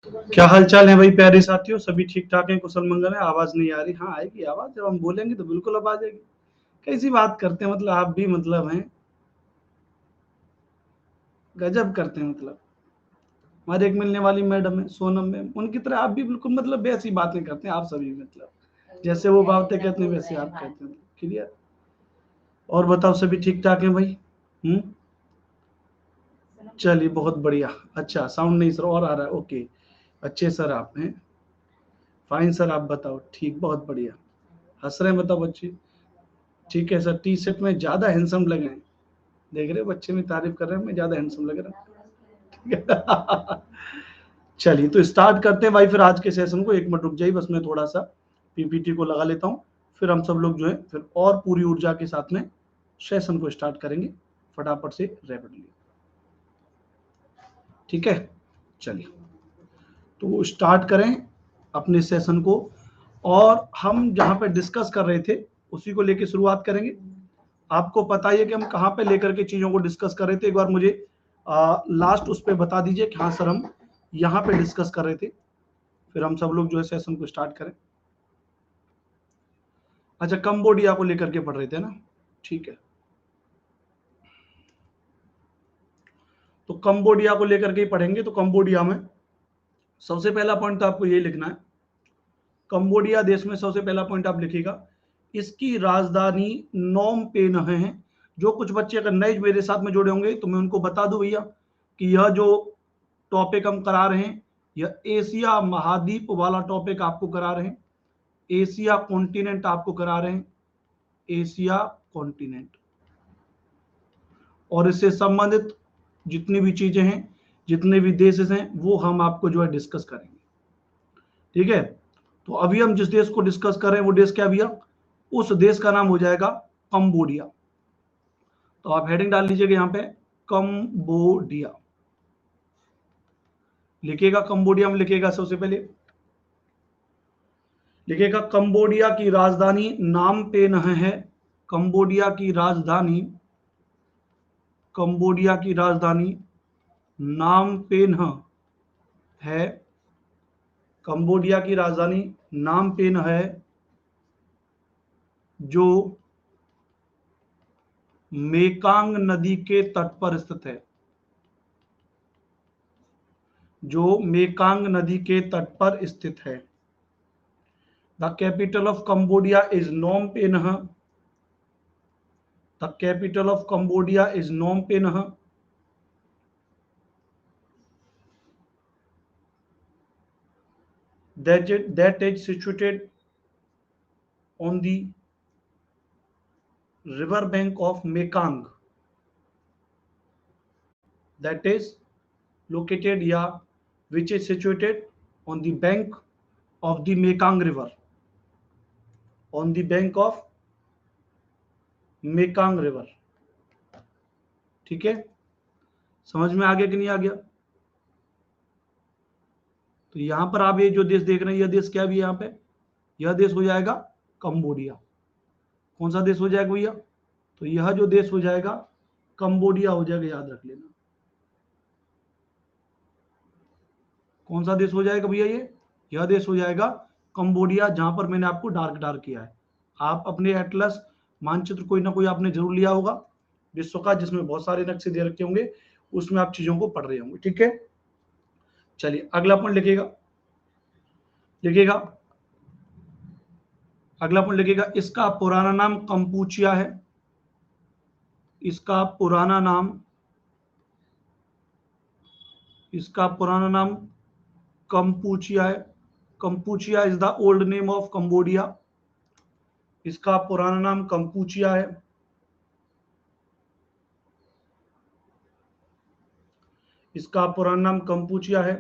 क्या हाल चाल है भाई प्यारे साथियों, सभी ठीक ठाक हैं, कुशल मंगल है। आवाज नहीं आ रही? हाँ आएगी आवाज, जब हम बोलेंगे तो बिल्कुल आवाज आएगी। कैसी बात करते हैं, मतलब आप भी मतलब हैं, गजब करते हैं। मतलब हमारे एक मिलने वाली मैडम है सोनम मैम, उनकी तरह आप भी बिल्कुल मतलब वैसी बातें करते हैं आप सभी। मतलब जैसे वो बातें कहते हैं वैसे आप कहते हैं। क्लियर? और बताओ, सभी ठीक ठाक है भाई? हम्म। चलिए बहुत बढ़िया। अच्छा साउंड नहीं सर और आ रहा है? ओके। अच्छे सर आप हैं। फाइन सर, आप बताओ? ठीक, बहुत बढ़िया। हंस रहे हैं बताओ बच्चे? ठीक है सर, टी शर्ट में ज्यादा हैंडसम लग रहे हैं। देख रहे हो, बच्चे में तारीफ कर रहे हैं, मैं ज्यादा हैंडसम लग रहा हूँ। ठीक है। चलिए तो स्टार्ट करते हैं भाई फिर आज के सेशन को। एक मिनट रुक जाइए, बस मैं थोड़ा सा पीपीटी को लगा लेता हूँ। फिर हम सब लोग जो है फिर और पूरी ऊर्जा के साथ में सेशन को स्टार्ट करेंगे फटाफट से, रैपिडली। ठीक है, चलिए तो स्टार्ट करें अपने सेशन को। और हम जहां पे डिस्कस कर रहे थे उसी को लेके शुरुआत करेंगे। आपको पता ही है कि हम कहाँ पे लेकर के चीजों को डिस्कस कर रहे थे। एक बार मुझे लास्ट उस पर बता दीजिए कि हाँ सर हम यहाँ पे डिस्कस कर रहे थे, फिर हम सब लोग जो है सेशन को स्टार्ट करें। अच्छा, कंबोडिया को लेकर के पढ़ रहे थे ना? ठीक है, तो कंबोडिया को लेकर के ही पढ़ेंगे। तो कंबोडिया में सबसे पहला पॉइंट तो आपको यही लिखना है। कंबोडिया देश में सबसे पहला पॉइंट आप लिखिएगा, इसकी राजधानी नोम पेन है। जो कुछ बच्चे अगर नए मेरे साथ में जुड़े होंगे तो मैं उनको बता दूं भैया कि यह जो टॉपिक हम करा रहे हैं, यह एशिया महाद्वीप वाला टॉपिक आपको करा रहे हैं। एशिया कॉन्टिनेंट आपको करा रहे हैं, एशिया कॉन्टिनेंट। और इससे संबंधित जितनी भी चीजें हैं, जितने भी देश हैं, वो हम आपको जो है डिस्कस करेंगे। ठीक है, तो अभी हम जिस देश को डिस्कस कर रहे हैं वो देश क्या भैया? उस देश का नाम हो जाएगा कंबोडिया। तो आप हेडिंग डाल लीजिएगा यहाँ पे, कंबोडिया लिखिएगा। कंबोडिया में लिखिएगा सबसे पहले, लिखिएगा कंबोडिया की राजधानी नाम पेन है। कंबोडिया की राजधानी, कंबोडिया की राजधानी नाम पेन है। कंबोडिया की राजधानी नाम पेन है, जो मेकांग नदी के तट पर स्थित है। जो मेकांग नदी के तट पर स्थित है। The capital of Cambodia is Phnom Penh. The capital of Cambodia is Phnom Penh. That is situated on the river bank of Mekong. That is located, yeah, which is situated on the bank of the Mekong river. On the bank of Mekong river. ठीक है, समझ में आ गया कि नहीं आ गया? तो यहां पर आप ये जो देश देख रहे हैं, यह देश क्या भी यहाँ पे, यह देश हो जाएगा कंबोडिया। कौन सा देश हो जाएगा भैया? तो यह जो देश हो जाएगा कंबोडिया हो जाएगा, याद रख लेना। कौन सा देश हो जाएगा भैया? ये यह देश हो जाएगा कंबोडिया, जहां पर मैंने आपको डार्क डार्क किया है। आप अपने एटलस मानचित्र कोई ना कोई आपने जरूर लिया होगा विश्व का, जिसमें बहुत सारे नक्शे दे रखे होंगे, उसमें आप चीजों को पढ़ रहे होंगे। ठीक है, चलिए अगला पॉइंट लिखिएगा। लिखिएगा अगला पॉइंट लिखिएगा, इसका पुराना नाम कंपूचिया है। इसका पुराना नाम, इसका पुराना नाम कंपूचिया है। Kampuchea is the old name of Cambodia. इसका पुराना नाम कंपूचिया है। इसका पुराना नाम कंपूचिया है।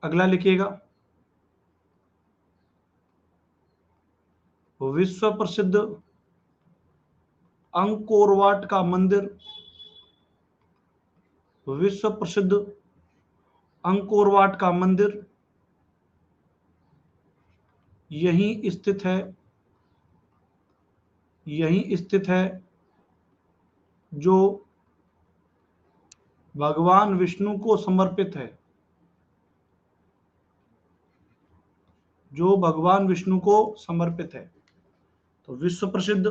अगला लिखिएगा, विश्व प्रसिद्ध अंकोरवाट का मंदिर। विश्व प्रसिद्ध अंकोरवाट का मंदिर यहीं स्थित है, यहीं स्थित है, जो भगवान विष्णु को समर्पित है, जो भगवान विष्णु को समर्पित है। तो विश्व प्रसिद्ध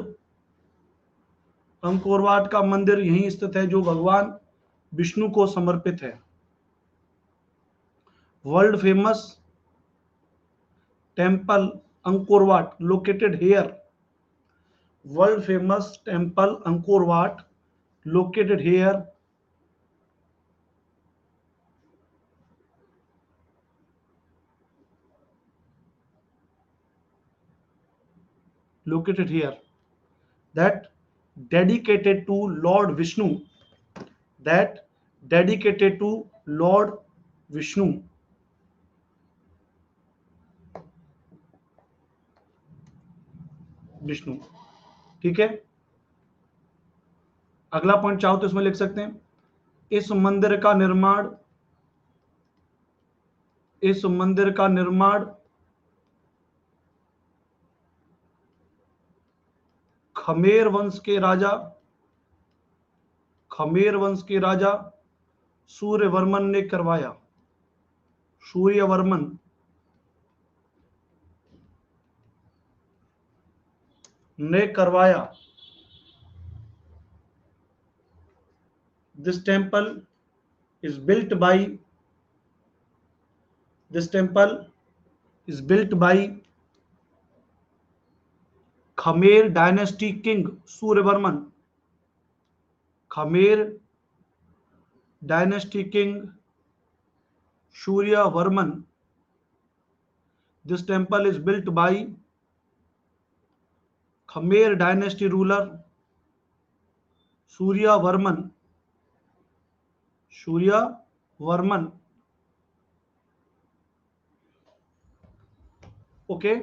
अंकोरवाट का मंदिर यहीं स्थित है, जो भगवान विष्णु को समर्पित है। World famous temple Angkor Wat located here, world famous temple Angkor Wat located here, located here, that dedicated to Lord Vishnu, that dedicated to Lord Vishnu. Vishnu, ठीक है। अगला पॉइंट चाहो तो इसमें लिख सकते हैं, इस मंदिर का निर्माण, इस मंदिर का निर्माण खमेर वंश के राजा, खमेर वंश के राजा सूर्यवर्मन ने करवाया, सूर्यवर्मन ने करवाया। This temple is built by, this temple is built by Khmer dynasty king Suryavarman, Khmer dynasty king Suryavarman. This temple is built by Khmer dynasty ruler Suryavarman, Suryavarman. Okay,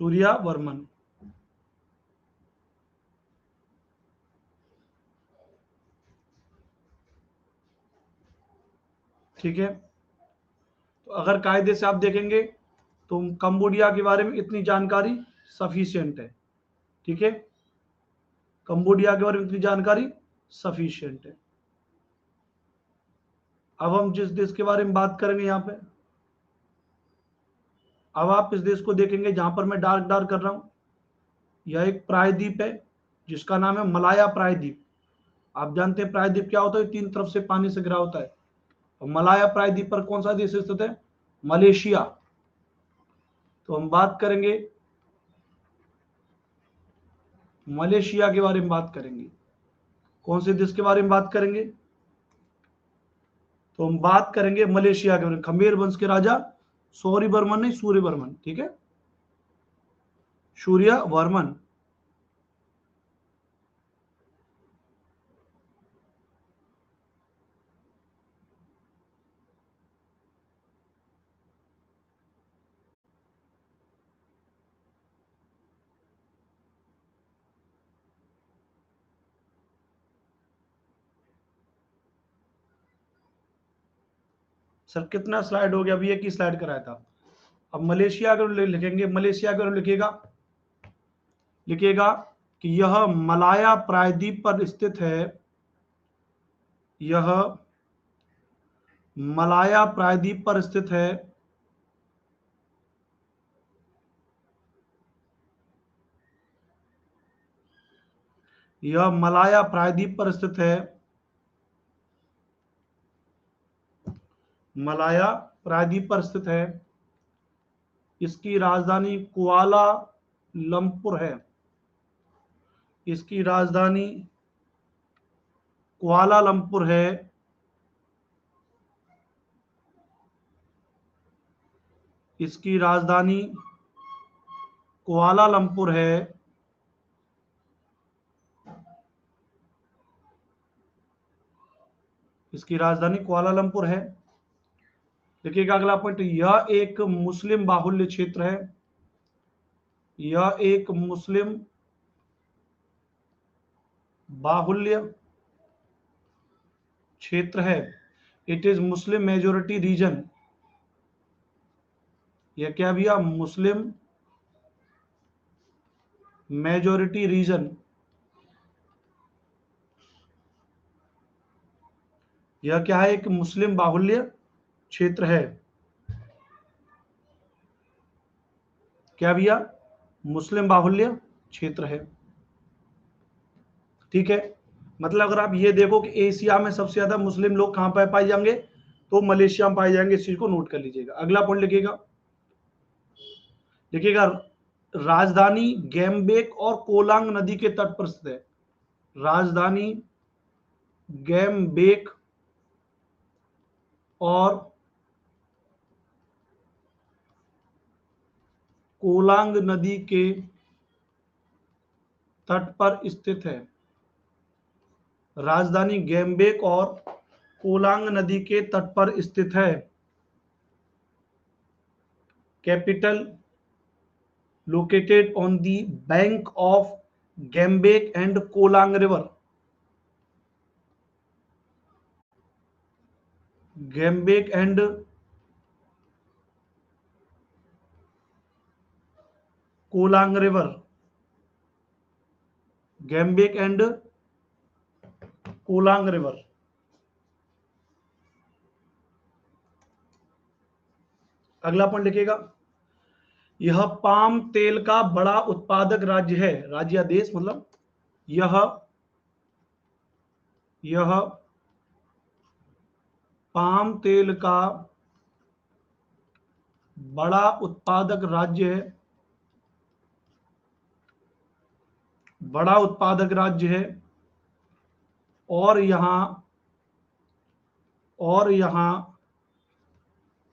Suryavarman. ठीक है, तो अगर कायदे से आप देखेंगे तो कंबोडिया के बारे में इतनी जानकारी सफिशिएंट है। ठीक है, कंबोडिया के बारे में इतनी जानकारी सफिशिएंट है। अब हम जिस देश के बारे में बात करेंगे यहाँ पे, अब आप इस देश को देखेंगे जहां पर मैं डार्क डार्क कर रहा हूं, यह एक प्रायद्वीप है जिसका नाम है मलाया प्रायद्वीप। आप जानते हैं प्रायद्वीप क्या होता है, तीन तरफ से पानी से घिरा होता है। और मलाया प्रायद्वीप पर कौन सा देश स्थित है, मलेशिया। तो हम बात करेंगे मलेशिया के बारे में, बात करेंगे कौन से देश के बारे में बात करेंगे, तो हम बात करेंगे मलेशिया के बारे में। खमेर वंश के राजा सूर्यवर्मन, नहीं सूर्यवर्मन, ठीक है, सूर्यवर्मन। सर कितना स्लाइड हो गया, अभी एक ही स्लाइड कराया था। अब मलेशिया अगर लिखेंगे, मलेशिया अगर लिखेगा, लिखेगा कि यह मलाया प्रायद्वीप पर स्थित है, यह मलाया प्रायद्वीप पर स्थित है, यह मलाया प्रायद्वीप पर स्थित है, मलाया प्रायद्वीप पर स्थित है। इसकी राजधानी कुआला लंपुर है, इसकी राजधानी कुआला लंपुर है। इसकी राजधानी कुआला लंपुर है। इसकी राजधानी कुआलालंपुर है। देखिएगा अगला पॉइंट, यह एक मुस्लिम बाहुल्य क्षेत्र है, यह एक मुस्लिम बाहुल्य क्षेत्र है। It is Muslim majority region, यह क्या भैया, मुस्लिम मेजोरिटी रीजन। यह क्या है, एक मुस्लिम बाहुल्य क्षेत्र है। क्या भैया, मुस्लिम बाहुल्य क्षेत्र है। ठीक है, मतलब अगर आप ये देखो कि एशिया में सबसे ज्यादा मुस्लिम लोग कहां पर पाए जाएंगे, तो मलेशिया में पाए जाएंगे। इस चीज को नोट कर लीजिएगा। अगला पॉइंट लिखिएगा, लिखिएगा राजधानी गैमबेक और कोलांग नदी के तट पर स्थित है। राजधानी गैमबेक और कोलांग नदी के तट पर स्थित है। राजधानी गैमबेक और कोलांग नदी के तट पर स्थित है। Capital located on the bank of Gombak and Klang river. Gombak and Klang river. Gombak and Klang river. अगला पॉइंट लिखिएगा, यह पाम तेल का बड़ा उत्पादक राज्य है। राज्य या देश मतलब, यह पाम तेल का बड़ा उत्पादक राज्य है। बड़ा उत्पादक राज्य है और यहां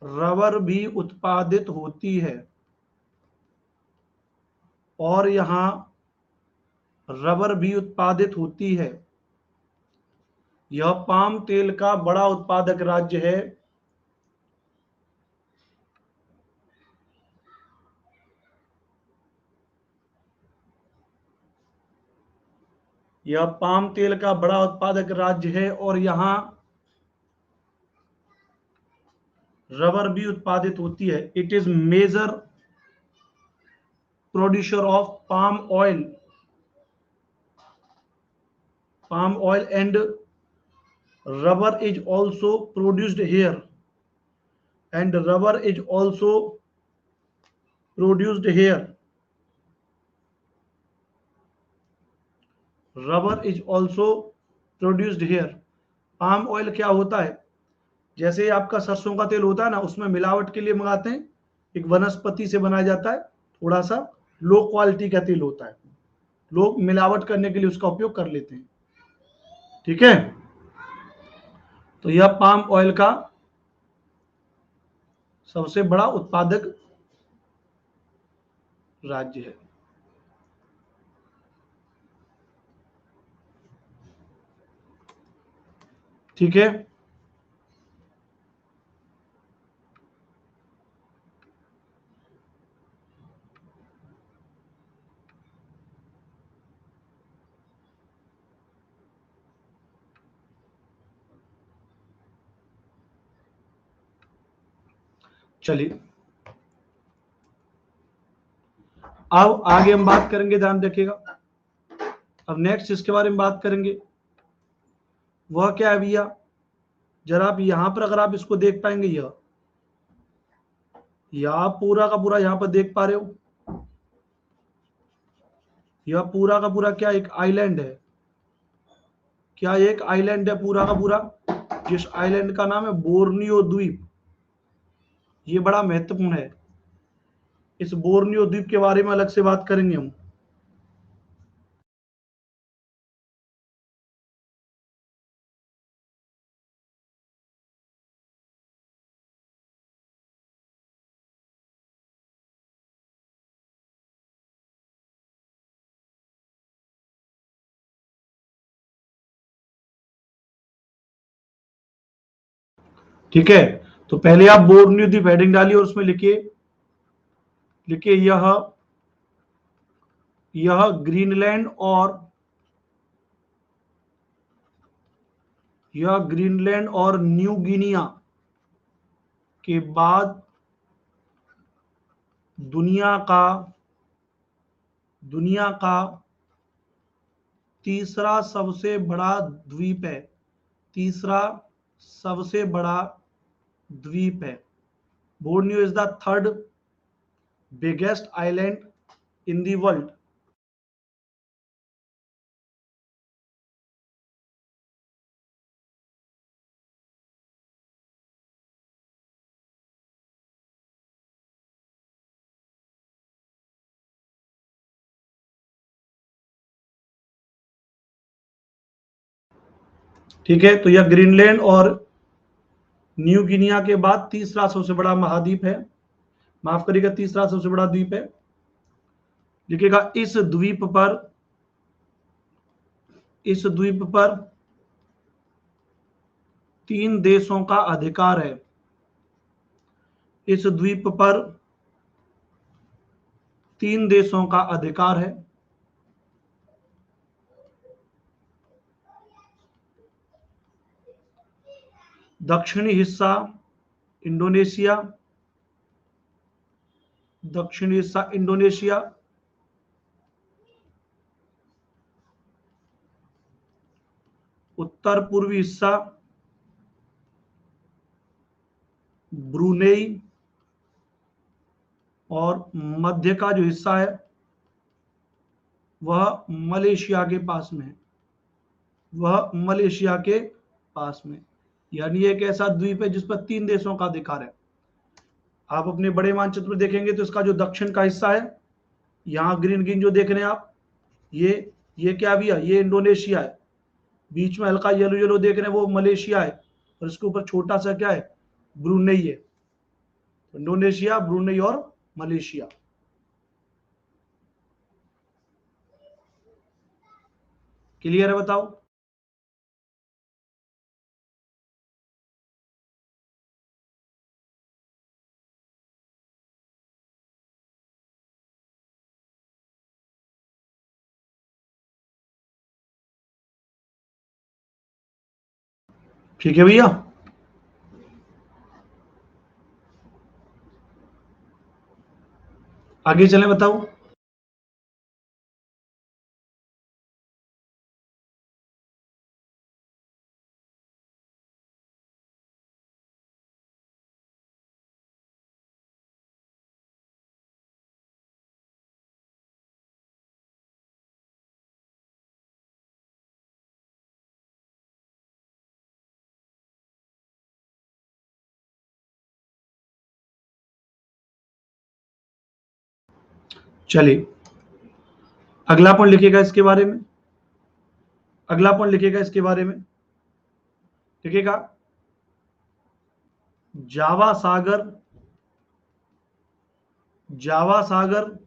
रबर भी उत्पादित होती है। और यहां रबर भी उत्पादित होती है। यह पाम तेल का बड़ा उत्पादक राज्य है। यह पाम तेल का बड़ा उत्पादक राज्य है और यहां रबर भी उत्पादित होती है। It is major producer of palm oil and rubber is also produced here. And rubber is also produced here. Rubber is also produced here. Palm oil क्या होता है, जैसे आपका सरसों का तेल होता है ना, उसमें मिलावट के लिए मंगाते हैं, एक वनस्पति से बनाया जाता है, थोड़ा सा लो क्वालिटी का तेल होता है, लोग मिलावट करने के लिए उसका उपयोग कर लेते हैं। ठीक है, तो यह पाम ऑयल का सबसे बड़ा उत्पादक राज्य है। ठीक है, चलिए अब आगे हम बात करेंगे, ध्यान रखिएगा। अब नेक्स्ट इसके बारे में बात करेंगे, वह क्या है भैया, जरा आप यहां पर अगर आप इसको देख पाएंगे, यह आप पूरा का पूरा यहां पर देख पा रहे हो, यह पूरा का पूरा क्या एक आइलैंड है। क्या एक आइलैंड है पूरा का पूरा, जिस आइलैंड का नाम है बोर्नियो द्वीप। ये बड़ा महत्वपूर्ण है, इस बोर्नियो द्वीप के बारे में अलग से बात करेंगे हम। ठीक है, तो पहले आप बोर्नियो द्वीप हेडिंग डालिए और उसमें लिखिए, लिखिए यह ग्रीनलैंड और न्यू गिनिया के बाद दुनिया का तीसरा सबसे बड़ा द्वीप है। तीसरा सबसे बड़ा द्वीप है। Borneo is the third biggest island in the world. ठीक है, तो यह ग्रीनलैंड और न्यू गिनिया के बाद तीसरा सबसे बड़ा महाद्वीप है। माफ करिएगा, तीसरा सबसे बड़ा द्वीप है। लिखिएगा इस द्वीप पर 3 देशों का अधिकार है। इस द्वीप पर 3 देशों का अधिकार है। दक्षिणी हिस्सा इंडोनेशिया, उत्तर पूर्वी हिस्सा ब्रूनेई, और मध्य का जो हिस्सा है वह मलेशिया के पास में है। यानी एक ऐसा द्वीप है जिस पर 3 देशों का अधिकार है। आप अपने बड़े मानचित्र में देखेंगे तो इसका जो दक्षिण का हिस्सा है, यहाँ ग्रीन ग्रीन जो देख रहे हैं आप, ये क्या भी है, ये इंडोनेशिया है। बीच में हल्का येलो येलो देख रहे हैं वो मलेशिया है, और इसके ऊपर छोटा सा क्या है, ब्रूनेई है। इंडोनेशिया, ब्रूनेई और मलेशिया। क्लियर है? बताओ। ठीक है भैया, आगे चलें, बताओ। चलिए, अगला पॉइंट लिखिएगा इसके बारे में। लिखिएगा जावा सागर, जावा सागर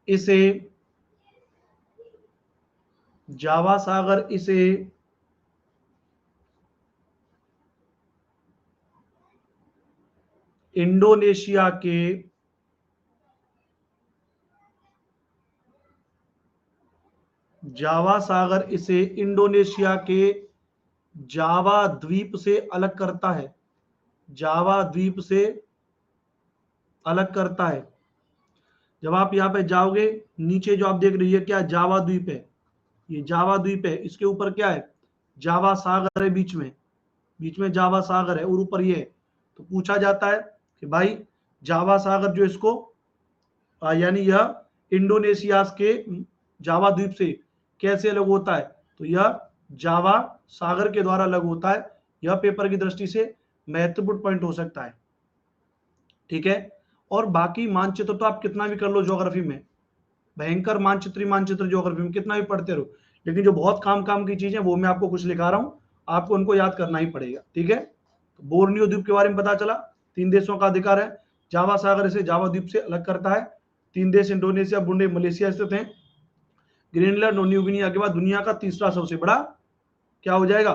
इसे इंडोनेशिया के जावा द्वीप से अलग करता है। जब आप यहाँ पे जाओगे, नीचे जो आप देख रही है क्या, जावा द्वीप है। ये जावा द्वीप है, इसके ऊपर क्या है, जावा सागर है। बीच में जावा सागर है और ऊपर ये है। तो पूछा जाता है कि भाई जावा सागर जो इसको यानी यह इंडोनेशिया के जावा द्वीप से कैसे अलग होता है, तो यह जावा सागर के द्वारा अलग होता है। यह पेपर की दृष्टि से महत्वपूर्ण पॉइंट हो सकता है। ठीक है, और बाकी मानचित्र तो आप कितना भी कर लो ज्योग्राफी में, भयंकर मानचित्र ज्योग्राफी में कितना भी पढ़ते रहो, लेकिन जो बहुत काम की चीजें वो मैं आपको कुछ लिखा रहा हूं, आपको उनको याद करना ही पड़ेगा। ठीक है, तो बोर्नियो द्वीप के बारे में पता चला, 3 देशों का अधिकार है। जावा सागर इसे जावा द्वीप से अलग करता है। 3 देश इंडोनेशिया, ब्रुनेई, मलेशिया स्थित हैं। ग्रीनलैंड और न्यू गिनिया के बाद दुनिया का तीसरा सबसे बड़ा क्या हो जाएगा,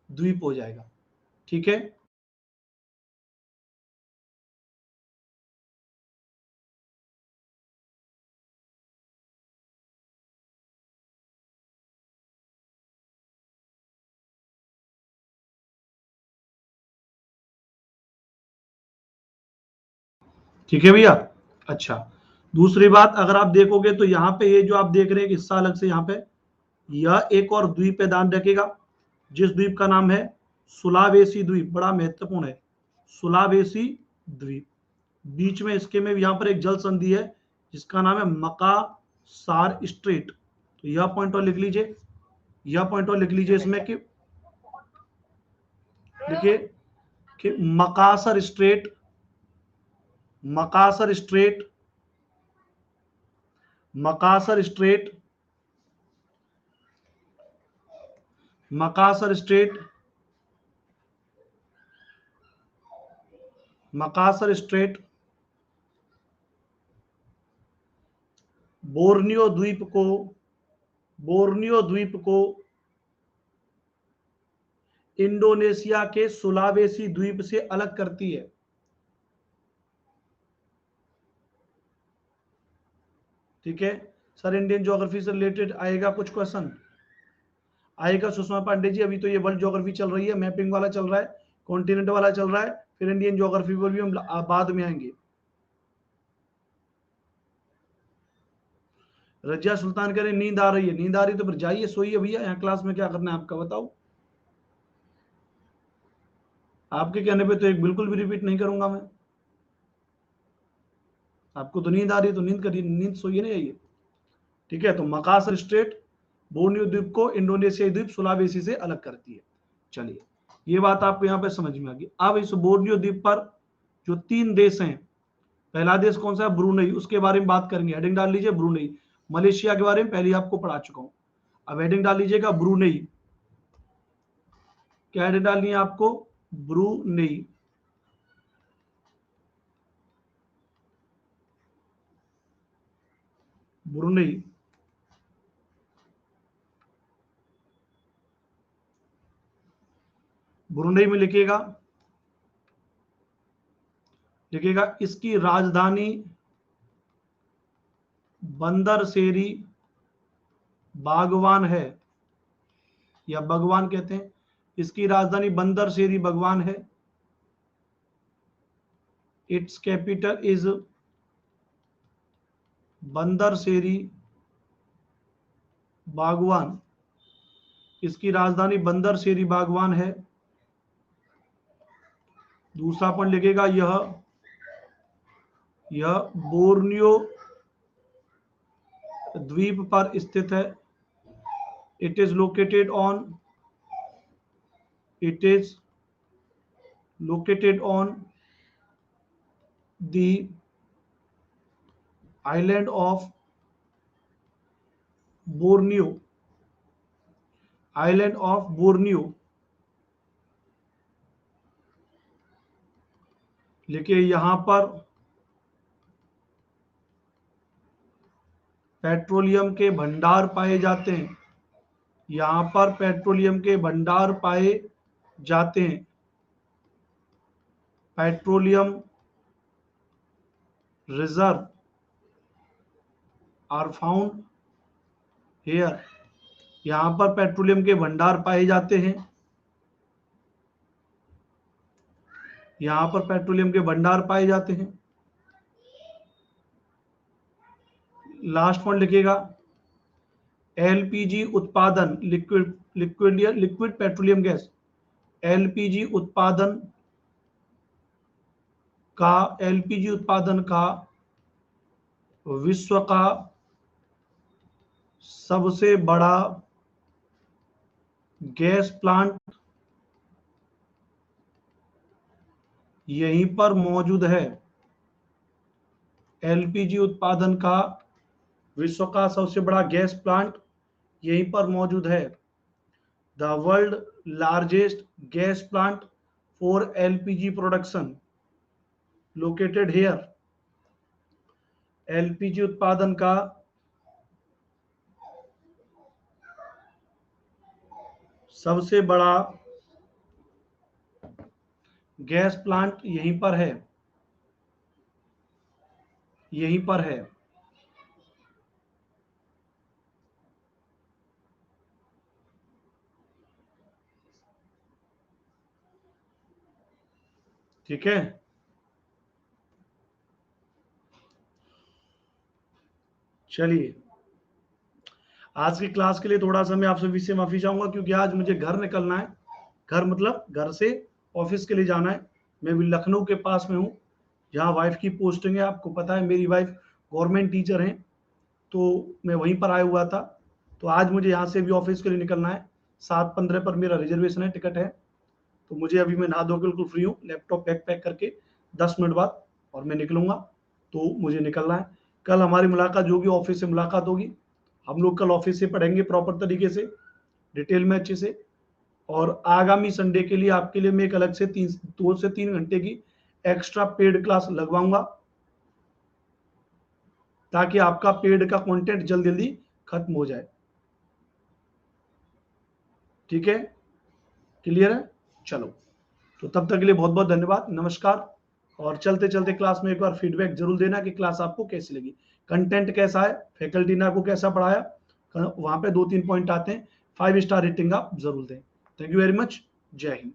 द्वीप हो जाएगा। ठीक है। ठीक है भैया। अच्छा, दूसरी बात अगर आप देखोगे तो यहाँ पे ये जो आप देख रहे हैं हिस्सा अलग से, यहाँ पे यह एक और द्वीप पे ध्यान रखेगा, जिस द्वीप का नाम है सुलावेसी द्वीप, बड़ा महत्वपूर्ण है, सुलावेसी द्वीप। बीच में इसके में यहाँ पर एक जल संधि है जिसका नाम है मकासार स्ट्रेट। तो यह पॉइंट और लिख लीजिए, यह पॉइंट और लिख लीजिए इसमें कि देखिए कि Makassar straight, Makassar straight, Makassar straight, Makassar straight, Makassar straight Borneo द्वीप को, बोर्नियो द्वीप को इंडोनेशिया के सुलावेसी द्वीप से अलग करती है। ठीक है सर, इंडियन ज्योग्राफी से रिलेटेड आएगा कुछ क्वेश्चन, आएगा सुषमा पांडे जी। अभी तो ये वर्ल्ड ज्योग्राफी चल रही है, मैपिंग वाला चल रहा है, कॉन्टिनेंट वाला चल रहा है, फिर इंडियन ज्योग्राफी पर भी हम बाद में आएंगे। रजिया सुल्तान कह रहे नींद आ रही है, नींद आ रही तो फिर जाइए सोइए भैया, यहाँ क्लास में क्या करना है आपका बताओ। आपके कहने पे तो एक बिल्कुल भी रिपीट नहीं करूंगा मैं। आपको तो नींद आ रही है तो नींद करिए, नींद सोइए नहीं आइए। ठीक है, तो मकासर स्ट्रेट बोर्नियो द्वीप को इंडोनेशियाई द्वीप सुलावेसी से अलग करती है। चलिए, ये बात आपको यहाँ पे समझ में आ गई। अब इस बोर्नियो द्वीप पर जो 3 देश हैं, पहला देश कौन सा है, ब्रूनेई, उसके बारे में बात करेंगे। हेडिंग डाल लीजिए ब्रूनेई। मलेशिया के बारे में पहले आपको पढ़ा चुका हूं, अब हेडिंग डाल लीजिएगा ब्रूनेई। क्या हेडिंग डालनी है आपको, ब्रूनेई। ब्रूनेई, ब्रूनेई में लिखिएगा, लिखिएगा इसकी राजधानी बंदर सेरी बागवान है, या भगवान कहते हैं। इसकी राजधानी बंदर सेरी भगवान है। इट्स कैपिटल इज बंदर सेरी बागवान, इसकी राजधानी बंदर सेरी बागवान है। दूसरा पॉइंट लिखेगा, यह बोर्नियो द्वीप पर स्थित है। It is located on, it is located on the island of Borneo, island of Borneo. लिखिए यहां पर पेट्रोलियम के भंडार पाए जाते हैं, यहां पर पेट्रोलियम के भंडार पाए जाते हैं। Petroleum reserve are found here, यहां पर पेट्रोलियम के भंडार पाए जाते हैं, यहां पर पेट्रोलियम के भंडार पाए जाते हैं। लास्ट पॉइंट लिखिएगा, एलपीजी उत्पादन, liquid liquid liquid petroleum gas, LPG उत्पादन का, एलपीजी उत्पादन का विश्व का सबसे बड़ा गैस प्लांट यहीं पर मौजूद है। एलपीजी उत्पादन का विश्व का सबसे बड़ा गैस प्लांट यहीं पर मौजूद है। The world largest gas plant for LPG production located here, LPG उत्पादन का सबसे बड़ा गैस प्लांट यहीं पर है, यहीं पर है। ठीक है, चलिए, आज की क्लास के लिए थोड़ा सा मैं आप सभी से माफी चाहूंगा, क्योंकि आज मुझे घर निकलना है। घर मतलब घर से ऑफिस के लिए जाना है। मैं भी लखनऊ के पास में हूँ, जहाँ वाइफ की पोस्टिंग है। आपको पता है मेरी वाइफ गवर्नमेंट टीचर हैं, तो मैं वहीं पर आया हुआ था। तो आज मुझे यहाँ से भी ऑफिस के लिए निकलना है। 7:15 पर मेरा रिजर्वेशन है, टिकट है। तो मुझे अभी मैं नहा धो के बिल्कुल फ्री हूँ, लैपटॉप बैग पैक करके 10 मिनट बाद और मैं निकलूंगा। तो मुझे निकलना है। कल हमारी मुलाकात जो होगी ऑफिस से मुलाकात होगी। हम लोग कल ऑफिस से पढ़ेंगे प्रॉपर तरीके से, डिटेल में अच्छे से। और आगामी संडे के लिए आपके लिए मैं एक अलग से 2 से 3 घंटे की एक्स्ट्रा पेड क्लास लगवाऊंगा, ताकि आपका पेड का कंटेंट जल्दी जल्दी खत्म हो जाए। ठीक है, क्लियर है? चलो, तो तब तक के लिए बहुत बहुत धन्यवाद, नमस्कार। और चलते चलते क्लास में एक बार फीडबैक जरूर देना कि क्लास आपको कैसी लगी, कंटेंट कैसा है, फैकल्टी ने आपको कैसा पढ़ाया। वहां पे 2-3 पॉइंट आते हैं, 5 स्टार रेटिंग आप जरूर दें। Thank you very much. जय हिंद।